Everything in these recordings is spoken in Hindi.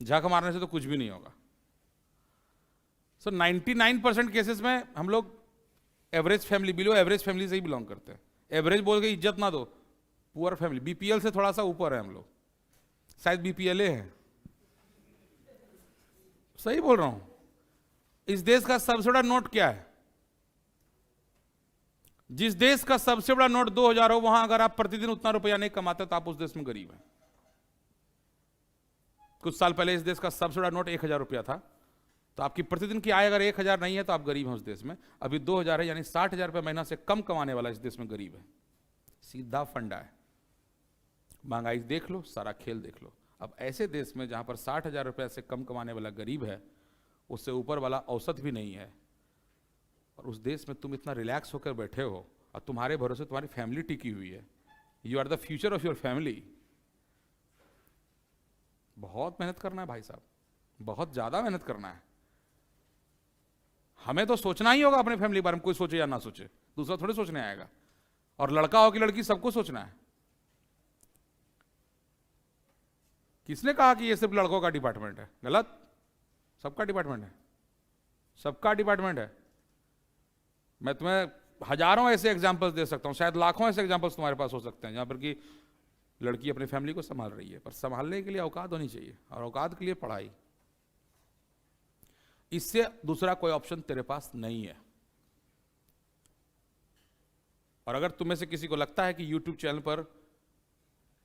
झक मारने से तो कुछ भी नहीं होगा। सो 99% केसेस में हम लोग average family, below average family से ही बिलोंग करते हैं। एवरेज बोल के इज्जत ना दो, पुअर फैमिली, बीपीएल से थोड़ा सा ऊपर है हम लोग, शायद बीपीएल है। सही बोल रहा हूं। इस देश का सबसे बड़ा नोट क्या है? जिस देश का सबसे बड़ा नोट 2000 हो, वहां अगर आप प्रतिदिन उतना रुपया नहीं कमाते तो आप उस देश में गरीब हैं। कुछ साल पहले इस देश का सबसे बड़ा नोट 1000 रुपया था, तो आपकी प्रतिदिन की आय अगर 1000 नहीं है तो आप गरीब हैं उस देश में। अभी 2000 है, यानी 60,000 रुपये महीना से कम कमाने वाला इस देश में गरीब है। सीधा फंडा है। महंगाई देख लो, सारा खेल देख लो। अब ऐसे देश में जहां पर 60,000 रुपये से कम कमाने वाला गरीब है, उससे ऊपर वाला औसत भी नहीं है, और उस देश में तुम इतना रिलैक्स होकर बैठे हो और तुम्हारे भरोसे तुम्हारी फैमिली टिकी हुई है। You are the future of your family. बहुत मेहनत करना है भाई साहब, बहुत ज्यादा मेहनत करना है। हमें तो सोचना ही होगा अपने फैमिली के बारे में, कोई सोचे या ना सोचे, दूसरा थोड़े सोचने आएगा। और लड़का हो कि लड़की, सबको सोचना है। किसने कहा कि ये सिर्फ लड़कों का डिपार्टमेंट है? गलत। सबका डिपार्टमेंट है, सबका डिपार्टमेंट है। मैं तुम्हें हजारों ऐसे एग्जांपल्स दे सकता हूं, शायद लाखों ऐसे एग्जांपल्स तुम्हारे पास हो सकते हैं जहां पर कि लड़की अपनी फैमिली को संभाल रही है, पर संभालने के लिए औकात होनी चाहिए, और औकात के लिए पढ़ाई। इससे दूसरा कोई ऑप्शन तेरे पास नहीं है। और अगर तुम्हें से किसी को लगता है कि YouTube चैनल पर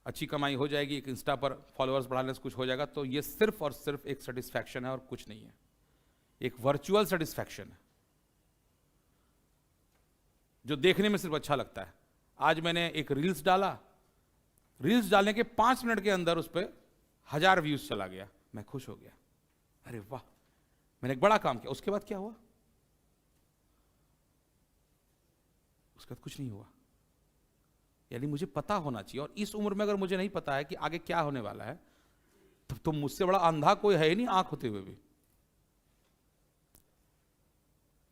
अच्छी कमाई हो जाएगी, एक इंस्टा पर फॉलोअर्स बढ़ाने से कुछ हो जाएगा, तो ये सिर्फ और सिर्फ एक सेटिस्फैक्शन है और कुछ नहीं है। एक वर्चुअल सेटिस्फैक्शन है जो देखने में सिर्फ अच्छा लगता है। आज मैंने एक रील्स डाला, रील्स डालने के 5 मिनट के अंदर उस पर 1000 व्यूज चला गया, मैं खुश हो गया, अरे वाह मैंने एक बड़ा काम किया। उसके बाद क्या हुआ? उसके बाद कुछ नहीं हुआ। यानी मुझे पता होना चाहिए, और इस उम्र में अगर मुझे नहीं पता है कि आगे क्या होने वाला है, तब तो मुझसे बड़ा अंधा कोई है ही नहीं, आंख होते हुए भी।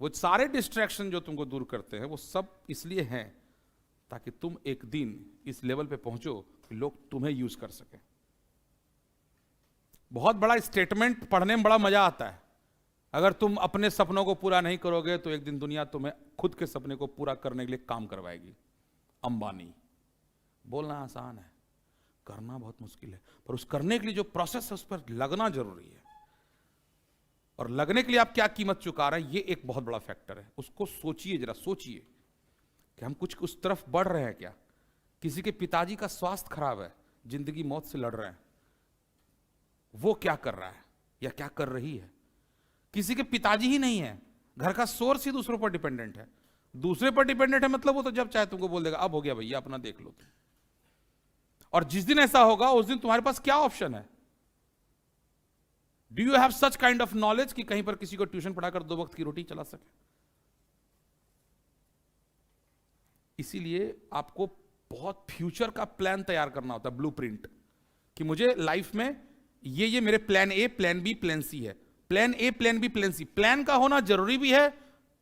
वो सारे डिस्ट्रैक्शन जो तुमको दूर करते हैं, वो सब इसलिए हैं ताकि तुम एक दिन इस लेवल पे पहुंचो कि लोग तुम्हें यूज कर सके। बहुत बड़ा स्टेटमेंट पढ़ने में बड़ा मजा आता है। अगर तुम अपने सपनों को पूरा नहीं करोगे तो एक दिन दुनिया तुम्हें खुद के सपने को पूरा करने के लिए काम करवाएगी। अंबानी। बोलना आसान है, करना बहुत मुश्किल है, पर उस करने के लिए जो प्रोसेस है उस पर लगना जरूरी है। और लगने के लिए आप क्या कीमत चुका रहे हैं, ये एक बहुत बड़ा फैक्टर है। उसको सोचिए, जरा सोचिए कि हम कुछ उस तरफ बढ़ रहे हैं क्या। किसी के पिताजी का स्वास्थ्य खराब है, जिंदगी मौत से लड़ रहे हैं, वो क्या कर रहा है या क्या कर रही है। किसी के पिताजी ही नहीं है, घर का सोर्स ही दूसरों पर डिपेंडेंट है। दूसरे पर डिपेंडेंट है मतलब वो तो जब चाहे तुमको बोल देगा अब हो गया भैया, अपना देख लो तुम। और जिस दिन ऐसा होगा उस दिन तुम्हारे पास क्या ऑप्शन है? Do you have such kind of knowledge कि कहीं पर किसी को ट्यूशन पढ़ाकर 2 वक्त की रोटी चला सके? इसीलिए आपको बहुत फ्यूचर का प्लान तैयार करना होता है, ब्लूप्रिंट, कि मुझे लाइफ में ये मेरे plan A, plan B, plan C है। Plan A, plan B, plan C. Plan का होना जरूरी भी है,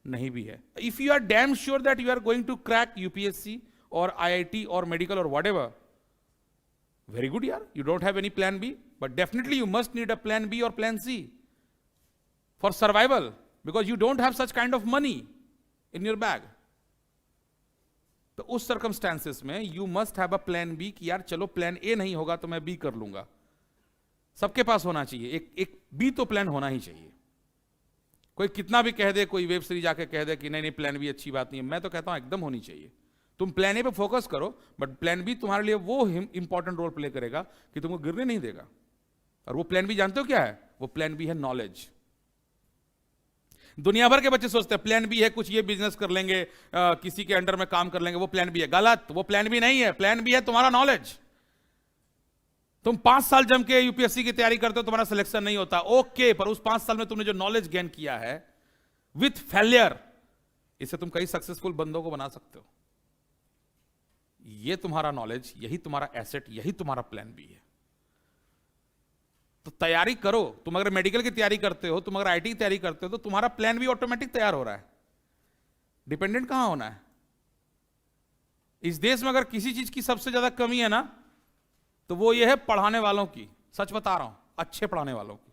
नहीं भी है। If you are damn sure that you are going to crack UPSC और आईआईटी और मेडिकल और whatever, very good yaar, you don't have any plan B, but definitely you must need a plan B or plan C for survival, because you don't have such kind of money in your bag. तो उस circumstances में you must have a plan B कि यार चलो plan A नहीं होगा तो मैं B कर लूंगा। सबके पास होना चाहिए एक B तो plan होना ही चाहिए। कोई कितना भी कह दे, कोई वेब सीरीज आके कह दे कि नहीं नहीं प्लान बी अच्छी बात नहीं है, मैं तो कहता हूं एकदम होनी चाहिए। तुम प्लान ए पे फोकस करो, बट प्लान बी तुम्हारे लिए वो इंपॉर्टेंट रोल प्ले करेगा कि तुमको गिरने नहीं देगा। और वो प्लान बी जानते हो क्या है? वो प्लान बी है नॉलेज। दुनिया भर के बच्चे सोचते हैं प्लान बी है कुछ ये बिजनेस कर लेंगे, किसी के अंडर में काम कर लेंगे, वो प्लान बी है। गलत, वो प्लान बी नहीं है। प्लान बी है तुम्हारा नॉलेज। तुम 5 साल जम के यूपीएससी की तैयारी करते हो, तुम्हारा सिलेक्शन नहीं होता, ओके, पर उस 5 साल में तुमने जो नॉलेज गेन किया है विथ फेलियर, इससे तुम कई सक्सेसफुल बंदों को बना सकते हो। ये तुम्हारा नॉलेज, यही तुम्हारा एसेट, यही तुम्हारा प्लान बी है। तो तैयारी करो। तुम अगर मेडिकल की तैयारी करते हो, तुम अगर आईटी की तैयारी करते हो, तो तुम्हारा प्लान बी ऑटोमेटिक तैयार हो रहा है। डिपेंडेंट कहां होना है। इस देश में अगर किसी चीज की सबसे ज्यादा कमी है ना, तो वो ये है पढ़ाने वालों की। सच बता रहा हूं, अच्छे पढ़ाने वालों की।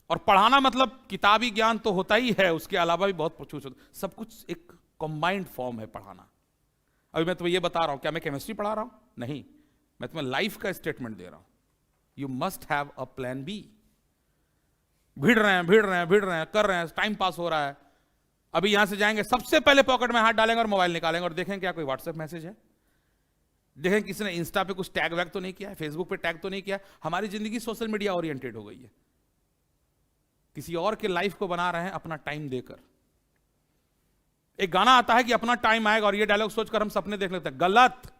और पढ़ाना मतलब किताबी ज्ञान तो होता ही है, उसके अलावा भी बहुत कुछ होता है, सब कुछ एक कंबाइंड फॉर्म है पढ़ाना। अभी मैं तुम्हें ये बता रहा हूं, क्या मैं केमिस्ट्री पढ़ा रहा हूं? नहीं, मैं तुम्हें लाइफ का स्टेटमेंट दे रहा हूं। You must have a plan B. भिड़ रहे हैं, कर रहे हैं, टाइम पास हो रहा है। अभी यहां से जाएंगे, सबसे पहले पॉकेट में हाथ डालेंगे और मोबाइल निकालेंगे और देखेंगे क्या कोई व्हाट्सएप मैसेज है, देखें किसी ने इंस्टा पे कुछ टैग वैग तो नहीं किया है, फेसबुक पे टैग तो नहीं किया। हमारी जिंदगी सोशल मीडिया ओरिएंटेड हो गई है, किसी और के लाइफ को बना रहे हैं अपना टाइम देकर। एक गाना आता है कि अपना टाइम आएगा, और ये डायलॉग सोचकर हम सपने देख लेते हैं। गलत।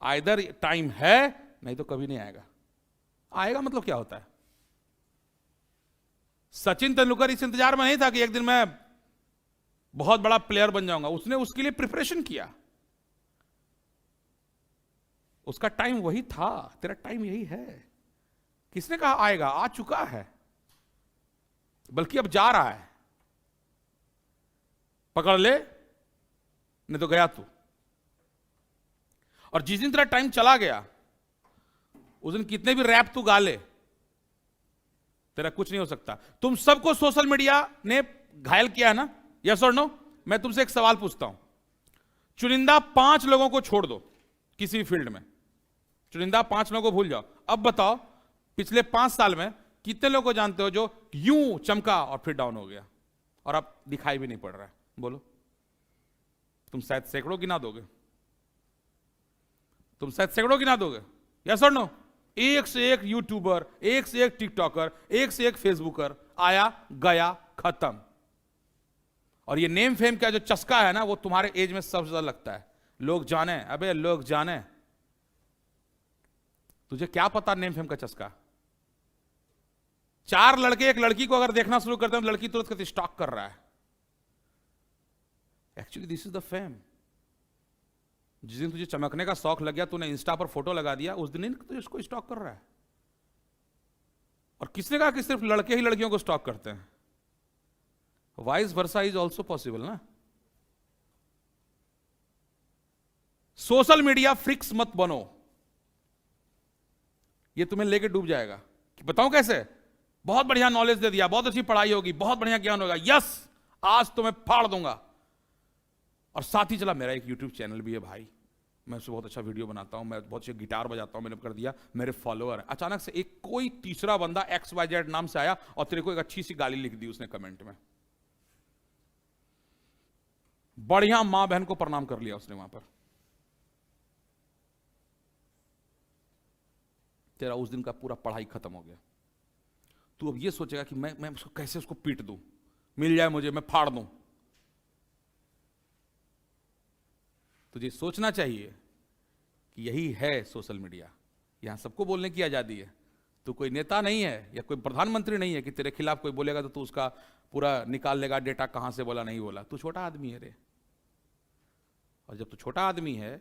आइदर टाइम है, नहीं तो कभी नहीं आएगा। आएगा मतलब क्या होता है? सचिन तेंदुलकर इस इंतजार में नहीं था कि एक दिन मैं बहुत बड़ा प्लेयर बन जाऊंगा। उसने उसके लिए प्रिपरेशन किया, उसका टाइम वही था। तेरा टाइम यही है। किसने कहा आएगा? आ चुका है, बल्कि अब जा रहा है। पकड़ ले, नहीं तो गया तू। और जिस दिन तेरा टाइम चला गया, उस दिन कितने भी रैप तू गा ले, तेरा कुछ नहीं हो सकता। तुम सबको सोशल मीडिया ने घायल किया है ना? यस और नो? मैं तुमसे एक सवाल पूछता हूं। चुनिंदा 5 लोगों को छोड़ दो किसी भी फील्ड में, चुनिंदा 5 लोगों को भूल जाओ। अब बताओ, पिछले 5 साल में कितने लोगों को जानते हो जो यूं चमका और फिर डाउन हो गया और अब दिखाई भी नहीं पड़ रहा है? बोलो। तुम शायद सैकड़ों गिना दोगे, तुम शायद सैकड़ों गिना दोगे। यस और नो? एक से एक यूट्यूबर, एक से एक टिकटॉकर, एक से एक फेसबुकर आया गया, खत्म। और ये नेम फेम का जो चस्का है ना, वो तुम्हारे एज में सबसे ज्यादा लगता है। लोग जाने, अबे लोग जाने। तुझे क्या पता नेम फेम का चस्का? 4 लड़के एक लड़की को अगर देखना शुरू करते हैं, लड़की तुरंत कहती स्टॉक कर रहा है। Actually this is the fame. जिस दिन तुझे चमकने का शौक लग गया, तूने इंस्टा पर फोटो लगा दिया, उस दिन तुझे उसको स्टॉक कर रहा है। और किसने कहा कि सिर्फ लड़के ही लड़कियों को स्टॉक करते हैं? Vice versa is also possible ना। सोशल मीडिया फ्रिक्स मत बनो, ये तुम्हें लेके डूब जाएगा। कि बताऊं कैसे? बहुत बढ़िया नॉलेज दे दिया, बहुत अच्छी पढ़ाई होगी, बहुत बढ़िया ज्ञान होगा, यस आज तो मैं फाड़ दूंगा। और साथ ही चला मेरा एक यूट्यूब चैनल भी है भाई, मैं उससे बहुत अच्छा वीडियो बनाता हूं, मैं बहुत अच्छे गिटार बजाता हूं, मैंने कर दिया, मेरे फॉलोअर है। अचानक से एक कोई तीसरा बंदा XYZ नाम से आया और तेरे को एक अच्छी सी गाली लिख दी उसने कमेंट में। बढ़िया मां बहन को प्रणाम कर लिया उसने वहां पर। तेरा उस दिन का पूरा पढ़ाई खत्म हो गया। तू अब ये सोचेगा कि मैं उसको कैसे उसको पीट दूं, मिल जाए मुझे, मैं फाड़ दूं। तुझे सोचना चाहिए कि यही है सोशल मीडिया। यहां सबको बोलने की आजादी है। तू कोई नेता नहीं है या कोई प्रधानमंत्री नहीं है कि तेरे खिलाफ कोई बोलेगा तो तू उसका पूरा निकाल लेगा डेटा, कहां से बोला नहीं बोला। तू छोटा आदमी है रे। और जब तू छोटा आदमी है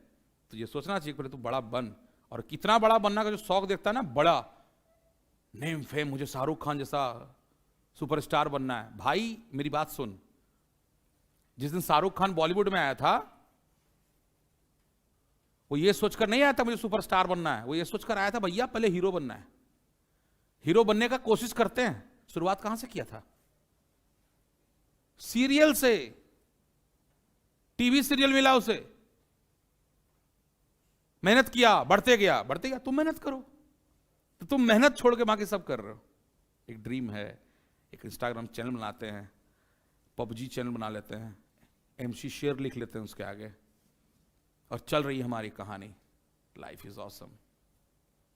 तो ये सोचना चाहिए पहले तू बड़ा बन। और कितना बड़ा बनना का जो शौक देखता है ना, बड़ा नेम फेम, मुझे शाहरुख खान जैसा सुपरस्टार बनना है। भाई मेरी बात सुन, जिस दिन शाहरुख खान बॉलीवुड में आया था, वो ये सोचकर नहीं आया था मुझे सुपरस्टार बनना है, वो ये सोचकर आया था भैया पहले हीरो बनना है। हीरो बनने का कोशिश करते हैं। शुरुआत कहां से किया था? सीरियल से। टीवी सीरियल मिला उसे, मेहनत किया, बढ़ते गया बढ़ते गया। तुम मेहनत करो, तो तुम मेहनत छोड़ के बाकी सब कर रहे हो। एक ड्रीम है, एक इंस्टाग्राम चैनल बनाते हैं, PUBG चैनल बना लेते हैं, MC शेर लिख लेते हैं उसके आगे, और चल रही है हमारी कहानी। Life is awesome.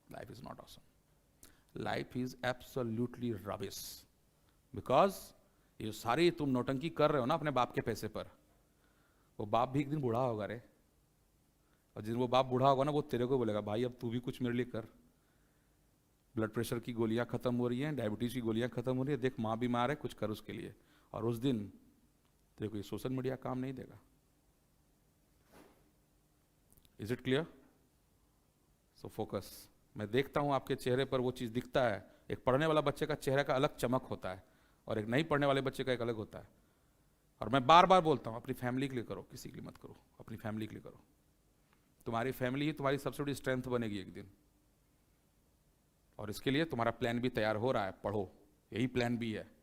Life is not awesome. Life is absolutely rubbish. Because ये सारी तुम नौटंकी कर रहे हो ना अपने बाप के पैसे पर, वो बाप भी एक दिन बूढ़ा होगा रे। और जिस दिन वो बाप बूढ़ा होगा ना, वो तेरे को बोलेगा भाई अब तू भी कुछ मेरे लिए कर। ब्लड प्रेशर की गोलियां खत्म हो रही हैं, डायबिटीज की गोलियां खत्म हो रही है, देख माँ बीमार है, कुछ कर उसके लिए। और उस दिन तेरे को ये सोशल मीडिया काम नहीं देगा। Is it clear? So focus. मैं देखता हूं आपके चेहरे पर वो चीज दिखता है। एक पढ़ने वाला बच्चे का चेहरे का अलग चमक होता है और एक नहीं पढ़ने वाले बच्चे का एक अलग होता है। और मैं बार बार बोलता हूं, अपनी फैमिली के लिए करो, किसी के लिए मत करो, अपनी फैमिली के लिए करो। तुम्हारी फैमिली ही तुम्हारी सबसे बड़ी स्ट्रेंथ बनेगी एक दिन। और इसके लिए तुम्हारा प्लान भी तैयार हो रहा है, पढ़ो, यही प्लान भी है।